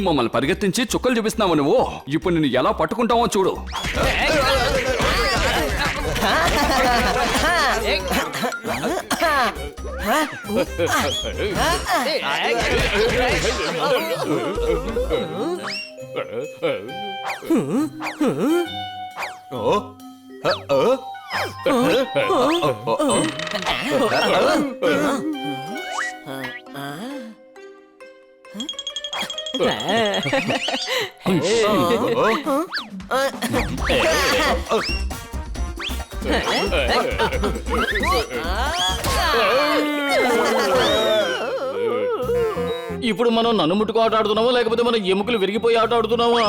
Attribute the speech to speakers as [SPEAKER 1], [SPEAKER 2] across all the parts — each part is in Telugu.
[SPEAKER 1] మమ్మల్ని పరిగెత్తించి చుక్కలు చూపిస్తున్నావు నువ్వు. ఇప్పుడు నిన్ను ఎలా పట్టుకుంటావో చూడు.
[SPEAKER 2] ఇప్పుడు మనం నన్ను ముట్టుకు ఆట ఆడుతున్నామా లేకపోతే మన ఎముకలు విరిగిపోయి ఆట ఆడుతున్నామా?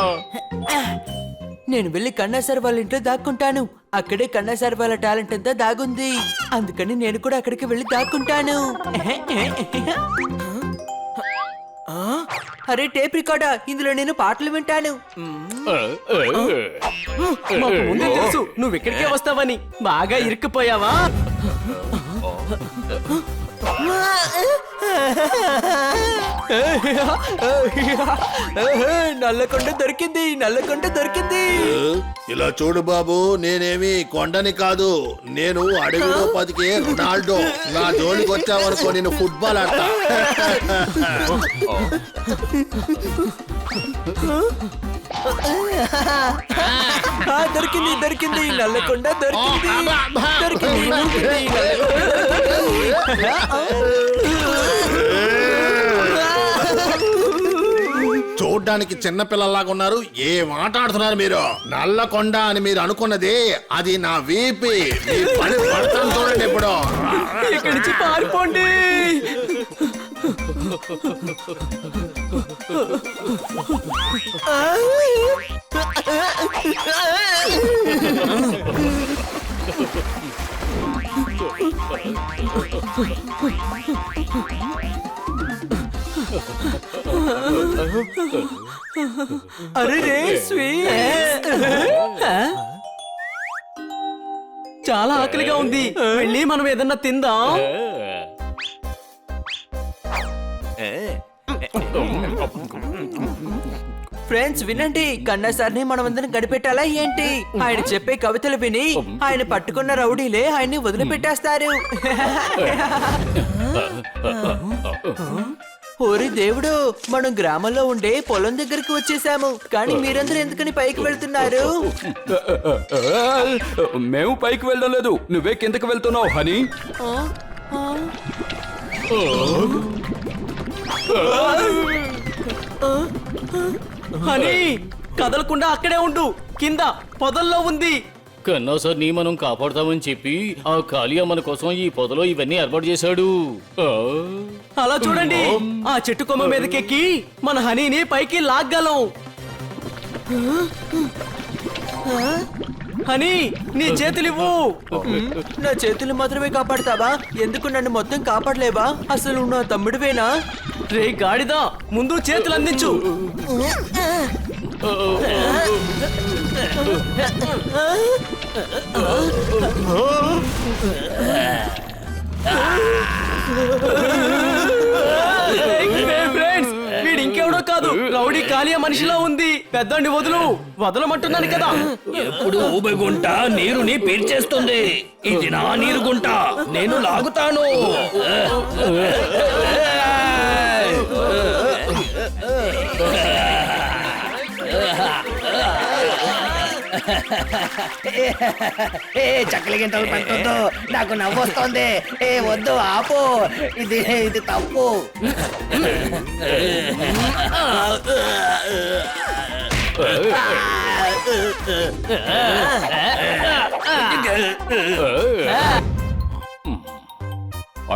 [SPEAKER 3] నేను వెళ్ళి కన్నా సార్ వాళ్ళ ఇంట్లో దాక్కుంటాను. అక్కడే కన్నా సార్ వాళ్ళ టాలెంట్ అంతా దాగుంది. అందుకని నేను కూడా అక్కడికి వెళ్ళి దాక్కుంటాను. అరే టేప్ రికార్డా, ఇందులో నేను పాటలు వింటాను.
[SPEAKER 4] మాకు ముందే తెలుసు నువ్వు ఇక్కడికే వస్తావని. బాగా ఇరుక్కుపోయావా?
[SPEAKER 3] నల్లకొండ దొరికింది, నల్లకొండ దొరికింది.
[SPEAKER 5] ఇలా చూడు బాబు, నేనేమి కొండని కాదు, నేను అడవిలో బతికే రొనాల్డో. నా జోలికి వచ్చావనుకో నేను ఫుట్బాల్ ఆడతా.
[SPEAKER 3] దొరికింది దొరికింది, నల్లకొండ దొరికింది.
[SPEAKER 5] చూడ్డానికి చిన్న పిల్లల్లాగా ఉన్నారు. ఏ మాట్లాడుతున్నారు మీరు? నల్లకొండ అని మీరు అనుకున్నది అది నా వీపీ. మీ పని పడతాను చూడండి. ఇప్పుడు
[SPEAKER 4] ఇక్కడి నుంచి పారిపోండి.
[SPEAKER 3] అరే
[SPEAKER 4] చాలా ఆకలిగా ఉంది. వెళ్ళి మనం ఏదన్నా తిందాం.
[SPEAKER 3] ఫ్రెండ్స్ వినండి, కన్నా సార్ని మనమందరం గడిపెట్టాలా ఏంటి? ఆయన చెప్పే కవితలు విని ఆయన పట్టుకున్న రౌడీలే ఆయన్ని వదిలిపెట్టేస్తారు. ఓరి దేవుడు, మనం గ్రామంలో ఉండే పొలం దగ్గరికి వచ్చేసాము. కానీ మీరందరూ ఎందుకని పైకి వెళ్తున్నారు?
[SPEAKER 1] మేము పైకి వెళ్ళడం లేదు, నువ్వే కిందకి వెళ్తున్నావు హనీ.
[SPEAKER 4] హనీ కదలకుండా అక్కడే ఉండు. కింద పొదల్లో ఉంది.
[SPEAKER 2] కన్నా సార్ నీ మనం కాపాడుతామని చెప్పి ఆ కాళియా మన కోసం ఈ పొదలో ఇవన్నీ ఏర్పాటు చేశాడు.
[SPEAKER 4] అలా చూడండి, ఆ చెట్టు కొమ్మ మీదకెక్కి మన హనీని పైకి లాగ్గలం. హనీ నీ చేతులివ్వు.
[SPEAKER 3] నా చేతులు మాత్రమే కాపాడతావా? ఎందుకు నన్ను మొత్తం కాపాడలేవా? అసలు నా తమ్ముడివేనా?
[SPEAKER 4] రే గాడిదా, ముందు చేతులు అందించు. ఫ్రెండ్స్, వీడు ఇంకెవడో కాదు, రౌడీ కాళియా మనిషిలో ఉంది. పెద్దండి వదలమంటున్నాను కదా.
[SPEAKER 6] ఎప్పుడు ఊబిగుంట నీరుని పీల్చేస్తుంది. ఇది నా నీరు గుంట, నేను లాగుతాను.
[SPEAKER 7] చక్కలి గింటలు పడుతుందో నాకు నవ్వు వస్తుంది. వద్దు, ఆపు. ఇది తప్పు.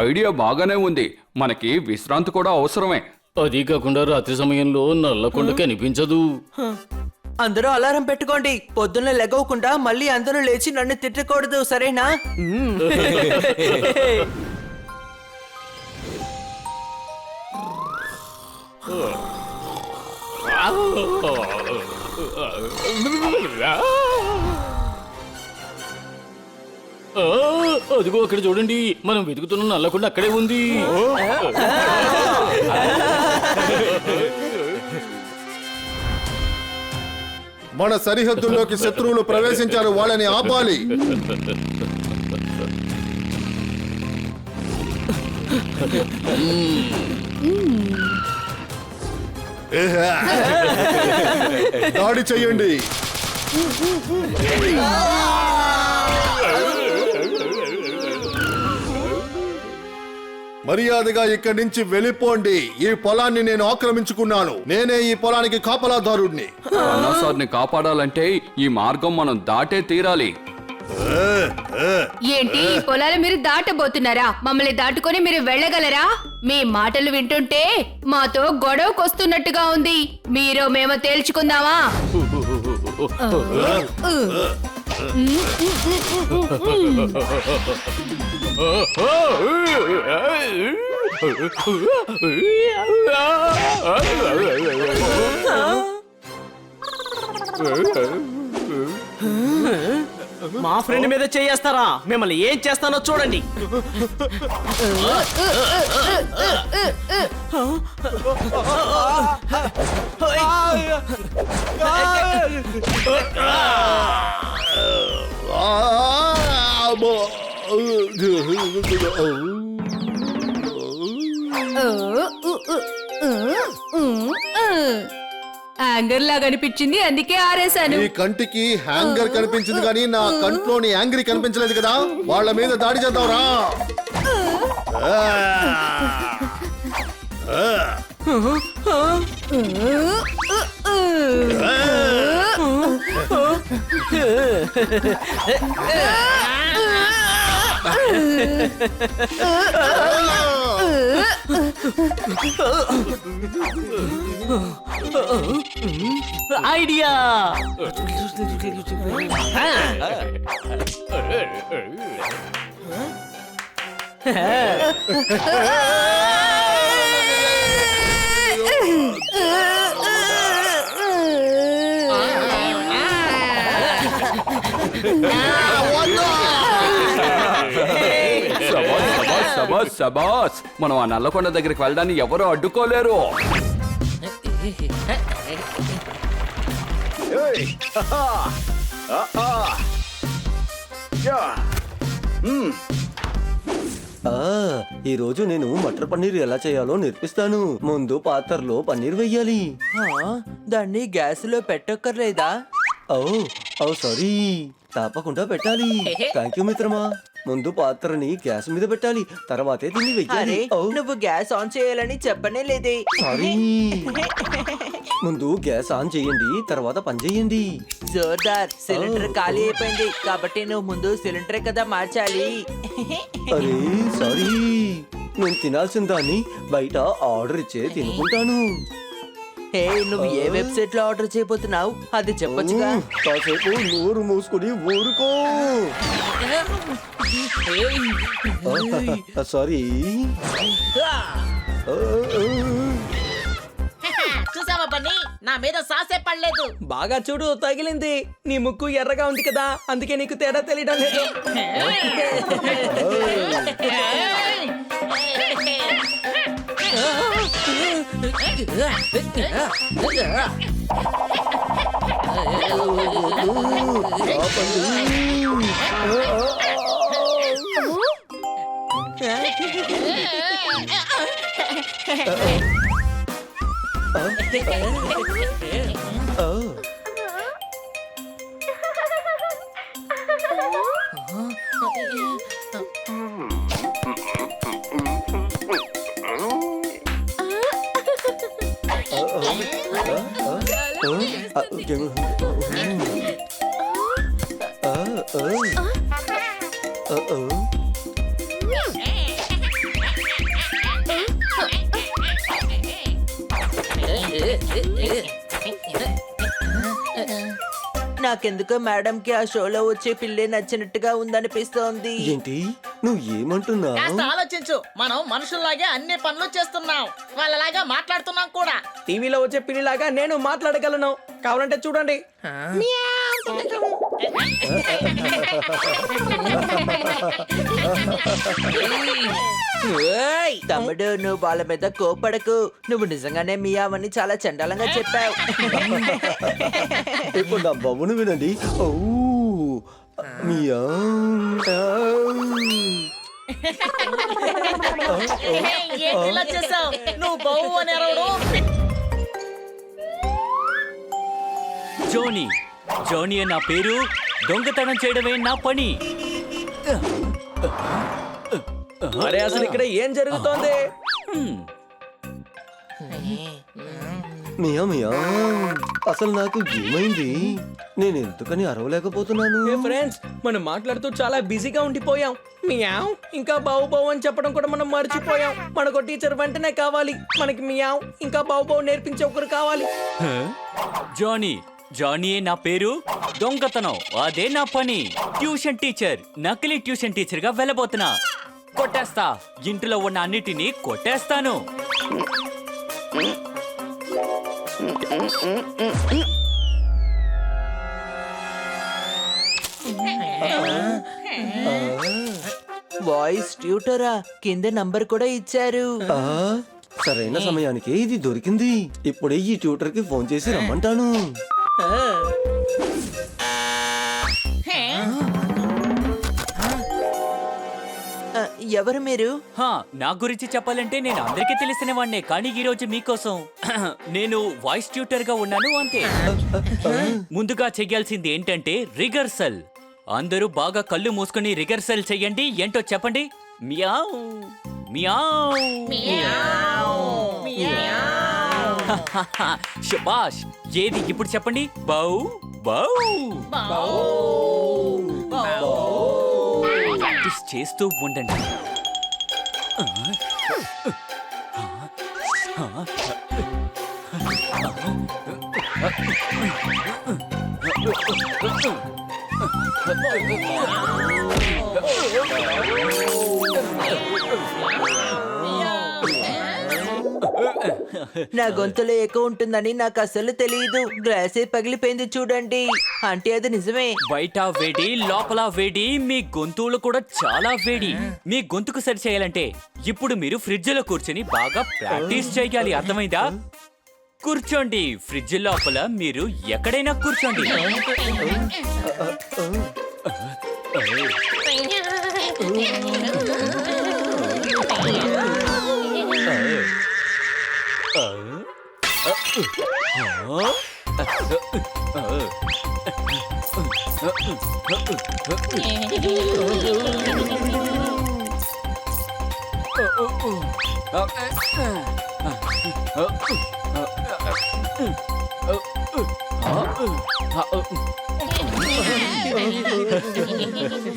[SPEAKER 1] ఐడియా బాగానే ఉంది. మనకి విశ్రాంతి కూడా అవసరమే.
[SPEAKER 2] అది కాకుండా రాత్రి సమయంలో నల్లకొండ కనిపించదు.
[SPEAKER 3] అందరూ అలారం పెట్టుకోండి. పొద్దున్న లెగవకుండా మళ్ళీ అందరూ లేచి నన్ను తిట్టకూడదు, సరేనా?
[SPEAKER 2] అదిగో అక్కడ చూడండి, మనం వెతుకుతున్న నల్లకొండ అక్కడే ఉంది.
[SPEAKER 5] మన సరిహద్దుల్లోకి శత్రువులు ప్రవేశించారు, వాళ్ళని ఆపాలి. దాడి చెయ్యండి. మర్యాదగా ఇక్కడి నుంచి వెళ్ళిపోండి. ఈ పొలాన్ని నేను ఆక్రమించుకున్నాను. నేనే ఈ పొలానికి కాపలాదారుడిని.
[SPEAKER 1] అన్నా సార్ని కాపాడాలంటే ఈ మార్గం మనం దాటే తీరాలి.
[SPEAKER 8] ఏంటి ఈ పొలాలు మీరు దాటబోతున్నారా? మమ్మల్ని దాటుకొని మీరు వెళ్ళగలరా? మీ మాటలు వింటుంటే మాతో గొడవకొస్తున్నట్టుగా ఉంది. మీరు మేము తేల్చుకుందామా?
[SPEAKER 4] మా ఫ్రెండ్ మీద చేయేస్తారా? మిమ్మల్ని ఏం చేస్తానో చూడండి.
[SPEAKER 8] యాంగర్ లాగా అనిపించింది, అందుకే ఆరేశాను.
[SPEAKER 5] ఈ కంటికి హ్యాంగర్ కనిపించింది కానీ నా కంట్లోని యాంగ్రీ కనిపించలేదు కదా. వాళ్ళ మీద దాడి చేద్దాంరా.
[SPEAKER 4] ఐడియా.
[SPEAKER 1] శబాష్, శబాష్, శబాష్. మనం ఆ నల్లకొండ దగ్గరికి వెళ్ళడాన్ని ఎవరూ అడ్డుకోలేరు.
[SPEAKER 9] ఈ రోజు నేను మటర్ పన్నీర్ ఎలా చేయాలో నేర్పిస్తాను. ముందు పాత్రలో పన్నీర్ వెయ్యాలి.
[SPEAKER 3] దాన్ని గ్యాస్ లో పెట్టక్కర్లేదా?
[SPEAKER 9] ఓ సారీ, తప్పకుండా పెట్టాలి. థ్యాంక్ యూ మిత్రమా. ముందు పాత్రని గ్యాస్ మీద పెట్టాలి, తర్వాతే దీన్ని వెయ్యాలి.
[SPEAKER 3] నువ్వు గ్యాస్ ఆన్ చేయాలని చెప్పనే లేదే.
[SPEAKER 9] సారీ. ముందు గ్యాస్ ఆన్ చేయండి, తర్వాత పని చేయండి.
[SPEAKER 3] జోర్దార్, సిలిండర్ ఖాళీ అయిపోయింది కాబట్టి నువ్వు ముందు సిలిండర్ కదా మార్చాలి.
[SPEAKER 9] అరే సారీ, నేను తినాల్సిన దాన్ని బయట ఆర్డర్ ఇచ్చే తినుకుంటాను.
[SPEAKER 3] హే, నువ్వు ఏ వెబ్సైట్ లో ఆర్డర్ చేయబోతున్నావు అది చెప్పొచ్చుగా.
[SPEAKER 9] కాసేపు నోరు మూసుకొని ఊరుకో. సారీ.
[SPEAKER 10] చూసావా బన్నీ, నా మీద సాసే పడలేదు.
[SPEAKER 4] బాగా చూడు, తగిలింది. నీ ముక్కు ఎర్రగా ఉంది కదా, అందుకే నీకు తేడా తెలియడం లేదు.
[SPEAKER 3] నా నాకెందుకో మేడంకి ఆ షోలో వచ్చే పిల్లే నచ్చినట్టుగా ఉందనిపిస్తోంది.
[SPEAKER 9] ఏంటి నువ్వు ఏమంటున్నావు?
[SPEAKER 10] కాస్త ఆలోచించు, మనం మనుషుల్లాగే అన్ని పనులు చేస్తున్నాం, వాళ్ళలాగా మాట్లాడుతున్నాం కూడా.
[SPEAKER 4] టీవీలో వచ్చే పిల్లిలాగా నేను మాట్లాడగలను. కావాలంటే చూడండి.
[SPEAKER 3] ఏయ్, తమ్ముడు నువ్వు వాళ్ళ మీద కోపడకు. నువ్వు నిజంగానే మియావని చాలా చండాలంగా చెప్పావు.
[SPEAKER 9] ఇప్పుడు నా బొమ్మను వినండి. ఓ మియావ్.
[SPEAKER 10] ఏంటి ఇలా చేసావు? నువ్వు బావు అని అరవడు.
[SPEAKER 2] జోనీ జోనీ నా పేరు, దొంగతనం చేయడమే నా పని.
[SPEAKER 4] అరే అసలు ఇక్కడ ఏం జరుగుతోంది?
[SPEAKER 9] మియా మియా, అసలు నాకు ఏమైంది? నేను ఎందుకని అరవలేకపోతున్నాను?
[SPEAKER 4] ఫ్రెండ్స్, మనం మాట్లాడుతూ చాలా బిజీగా ఉండిపోయాం. మియావ్ ఇంకా బావు బావు అని చెప్పడం కూడా మనం మర్చిపోయాం. మనకు టీచర్ వెంటనే కావాలి. మనకి మియావ్ ఇంకా బావు బావు నేర్పించే ఒకరు కావాలి.
[SPEAKER 2] జానీ జానీ నా పేరు, దొంగతనం అదే నా పని. ట్యూషన్ టీచర్, నకిలీ ట్యూషన్ టీచర్ గా వెళ్ళబోతున్నా. కొట్టేస్తా, ఇంటిలో ఉన్న అన్నిటినీ కొట్టేస్తాను.
[SPEAKER 3] వాయిస్ ట్యూటరా, కింద నంబర్ కూడా ఇచ్చారు.
[SPEAKER 9] ఆ, సరైన సమయానికి ఇది దొరికింది. ఇప్పుడే ఈ ట్యూటర్ కి ఫోన్ చేసి రమ్మంటాను.
[SPEAKER 3] ఎవరు మీరు?
[SPEAKER 2] నా గురించి చెప్పాలంటే నేను అందరికీ తెలిసిన వాడినే, కానీ ఈ రోజు మీకోసం నేను వాయిస్ ట్యూటర్ గా ఉన్నాను అంతే. ముందుగా చెయ్యాల్సింది ఏంటంటే రిగర్సల్. అందరూ బాగా కళ్ళు మూసుకొని రిగర్సల్ చెయ్యండి. ఏంటో చెప్పండి. Meow meow. శబాష్. ఏది ఇప్పుడు చెప్పండి. బౌ బౌ. ప్రాక్టీస్ చేస్తూ ఉండండి.
[SPEAKER 3] నా గొంతులో ఎక్కువ ఉంటుందని నాకు అసలు తెలియదు. గ్లాసే పగిలిపోయింది చూడండి. అంటే అది నిజమే.
[SPEAKER 2] బయట వేడి, లోపల వేడి, మీ గొంతులు కూడా చాలా వేడి. మీ గొంతుకు సరి చేయాలంటే ఇప్పుడు మీరు ఫ్రిడ్జ్ లో కూర్చొని బాగా ప్రాక్టీస్ చేయాలి. అర్థమైందా? కూర్చోండి. ఫ్రిడ్జ్ లోపల మీరు ఎక్కడైనా కూర్చోండి.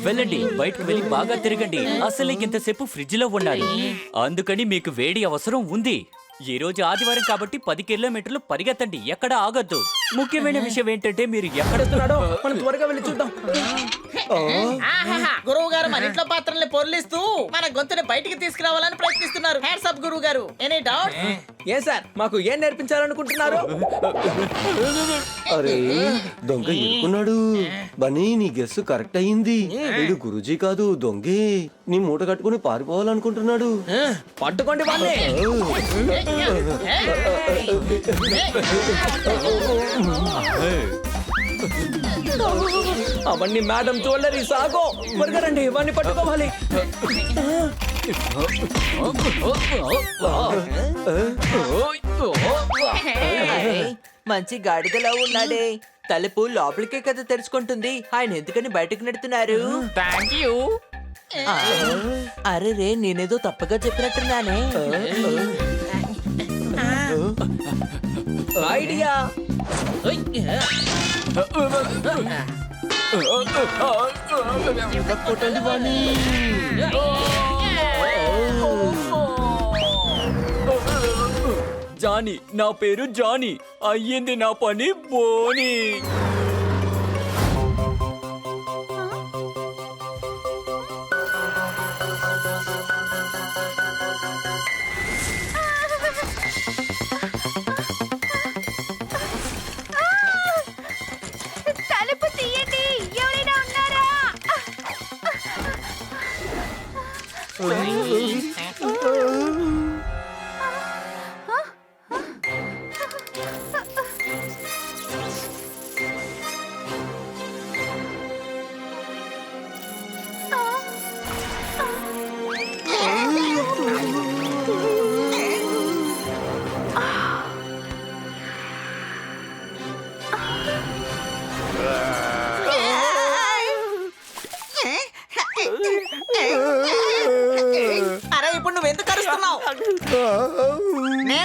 [SPEAKER 2] వెళ్ళండి, బయటకు వెళ్ళి బాగా తిరగండి. అసలు ఇంతసేపు ఫ్రిడ్జ్ లో ఉన్నారు, అందుకని మీకు వేడి అవసరం ఉంది. ఈ రోజు ఆదివారం కాబట్టి 10 కిలోమీటర్లు పరిగెత్తండి, ఎక్కడ ఆగద్దు. ముఖ్యమైన విషయం ఏంటంటే మీరు ఎక్కడ
[SPEAKER 4] మనం త్వరగా వెళ్ళి చూద్దాం.
[SPEAKER 10] గురువు గారు మన ఇంట్లో పాత్రల్ని పొర్లిస్తూ మన గొంతుని బయటికి తీసుకురావాలని ప్రయత్నిస్తున్నారు. హ్యాండ్స్ అప్ గురువు గారు. Any doubt?
[SPEAKER 4] ఏ సార్, మాకు ఏం నేర్పించాలనుకుంటున్నారు?
[SPEAKER 9] అరే దొంగ ఎడుకున్నాడు. బన్నీ నీ గెస్ కరెక్ట్ అయింది. వీడు గురూజీ కాదు, దొంగే. నీ మూట కట్టుకుని పారిపోవాలనుకుంటున్నాడు.
[SPEAKER 4] పట్టుకోండి వాళ్ళే. అవన్నీ మేడం జ్యువెలరీ సాగో. త్వరగా రండి, ఇవన్నీ పట్టుకోవాలి.
[SPEAKER 3] మంచి గాడిదలా ఉన్నాడే. తలుపు లోపలికే కదా తెరుచుకుంటుంది. ఆయన ఎందుకని బయటకు నెడుతున్నారు? అరే రే, నేనేదో తప్పగా చెప్పినట్టున్నానే.
[SPEAKER 4] ఐడియా.
[SPEAKER 2] జానీ, నా పేరు జానీ. అయ్యింది నా పని బోని.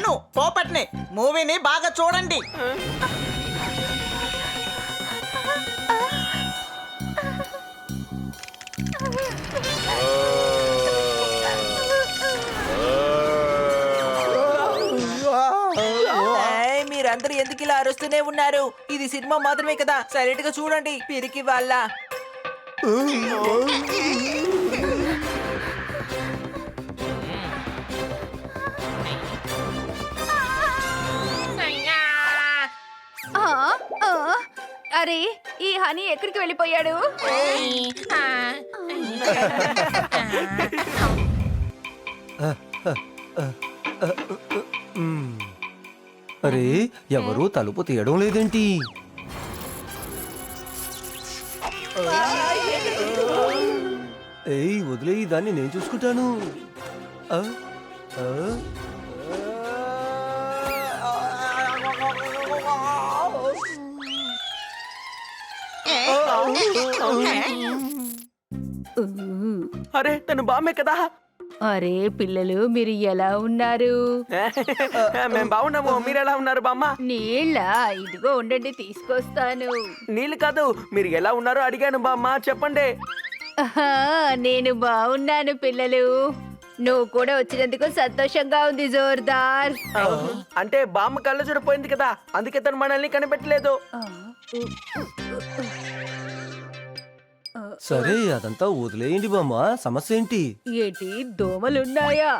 [SPEAKER 10] నేను పోపట్ని మూవీని బాగా చూడండి.
[SPEAKER 3] మీరందరూ ఎందుకు ఇలా అరుస్తూనే ఉన్నారు? ఇది సినిమా మాత్రమే కదా, సైలెంట్ గా చూడండి. పిరికి వాళ్ళ
[SPEAKER 8] అరే ఈ హనీ ఎక్కడికి వెళ్ళిపోయాడు?
[SPEAKER 9] అరే ఎవరు తలుపు తీయడం లేదేంటి? ఏయ్ వదిలేయి, దాన్ని నేను చూసుకుంటాను. ఆ, ఆ,
[SPEAKER 4] అరే తను బామ్మే కదా.
[SPEAKER 8] అరే పిల్లలు మీరు ఎలా ఉన్నారు?
[SPEAKER 4] మేము బాగున్నాము, మీరు ఎలా ఉన్నారు బామ్మ?
[SPEAKER 8] నీళ్ళ ఇదిగో ఉండండి తీసుకొస్తాను.
[SPEAKER 4] నీళ్ళు కాదు, మీరు ఎలా ఉన్నారో అడిగాను బామ్మ, చెప్పండి.
[SPEAKER 8] ఆహా, నేను బాగున్నాను పిల్లలు. నువ్వు కూడా వచ్చినందుకు సంతోషంగా ఉంది జోర్దార్.
[SPEAKER 4] అంటే బామ్మ కళ్ళ చూడిపోయింది కదా, అందుకే తను మనల్ని కనిపెట్టలేదు.
[SPEAKER 9] సరే అదంతా వదిలేయండి బామ్మ, సమస్య ఏంటి?
[SPEAKER 8] ఏంటి దోమలున్నాయా?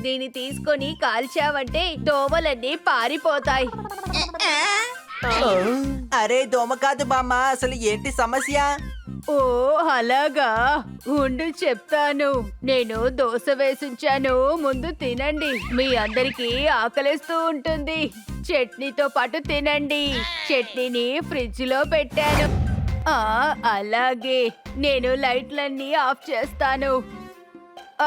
[SPEAKER 8] దీన్ని తీసుకొని కాల్చావంటే దోమలన్నీ పారిపోతాయి.
[SPEAKER 3] అరే దోమ కాదు బామ్మ, అసలు ఏంటి సమస్య?
[SPEAKER 8] ఓ అలాగా, ఉండు చెప్తాను. నేను దోశ వేసుంచాను, ముందు తినండి. మీ అందరికీ ఆకలిస్తూ ఉంటుంది. చట్నీతో పాటు తినండి. చట్నీని ఫ్రిడ్జ్ లో పెట్టాను. అలాగే నేను లైట్లన్నీ ఆఫ్ చేస్తాను.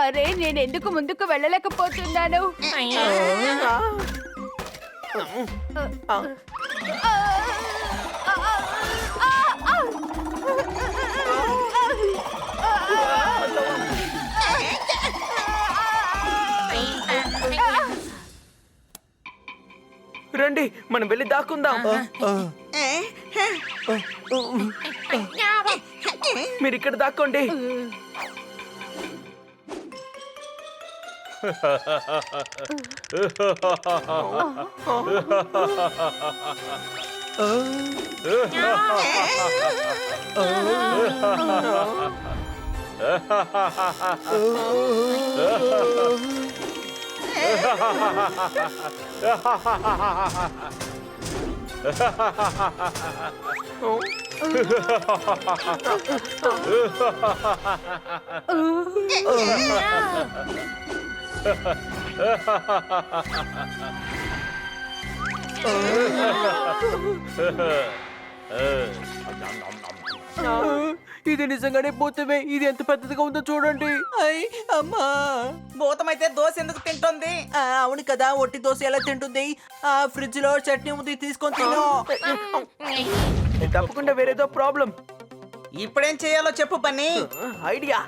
[SPEAKER 8] అరే నేను ఎందుకు ముందుకు వెళ్ళలేకపోతున్నాను?
[SPEAKER 4] రండి మనం వెళ్ళి దాక్కుందాం. మీరు ఇక్కడ దాక్కోండి. ఇది నిజంగానే భూతమే. ఇది ఎంత పెద్దదిగా ఉందో చూడండి.
[SPEAKER 3] అమ్మా
[SPEAKER 10] భూతమైతే దోశ ఎందుకు తింటుంది?
[SPEAKER 3] అవును కదా, ఒట్టి దోశ ఎలా తింటుంది? ఫ్రిడ్జ్ లో చట్నీ ఉంది, తీసుకొని తిను.
[SPEAKER 4] తప్పకుండా వేరేదో ప్రాబ్లం.
[SPEAKER 10] ఇప్పుడేం చేయాలో చెప్పు పని.
[SPEAKER 4] ఐడియా.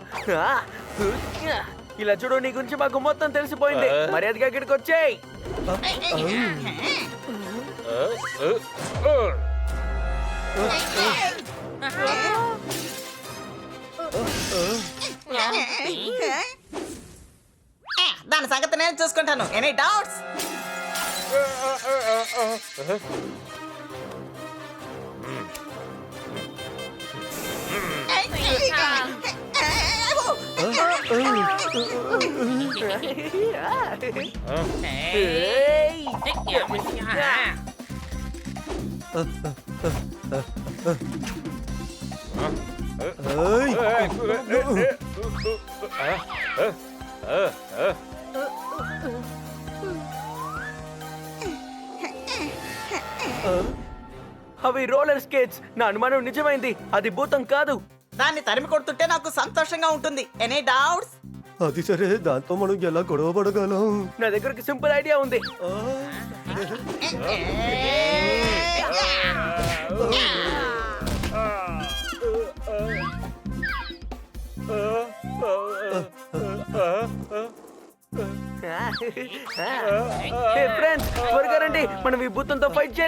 [SPEAKER 4] ఇలా చూడు, నీ గురించి మాకు మొత్తం తెలిసిపోయింది. మర్యాదగా ఇక్కడికి వచ్చేయ్.
[SPEAKER 10] దాని సంగతి నేను చూసుకుంటాను. Any doubts?
[SPEAKER 4] అవి రోలర్ స్కేట్స్. నా అనుమానం నిజమైంది, అది భూతం కాదు.
[SPEAKER 10] దాన్ని తరిమి కొడుతుంటే నాకు సంతోషంగా ఉంటుంది. Any doubts?
[SPEAKER 9] అది సరే, దాంతో మనం ఎలా గొడవ పడగలం?
[SPEAKER 4] నా దగ్గర సింపుల్ ఐడియా ఉంది. ఫ్రెండ్స్ త్వరగా రండి మనం ఈ భూతంతో ఫైట్ చేయాలి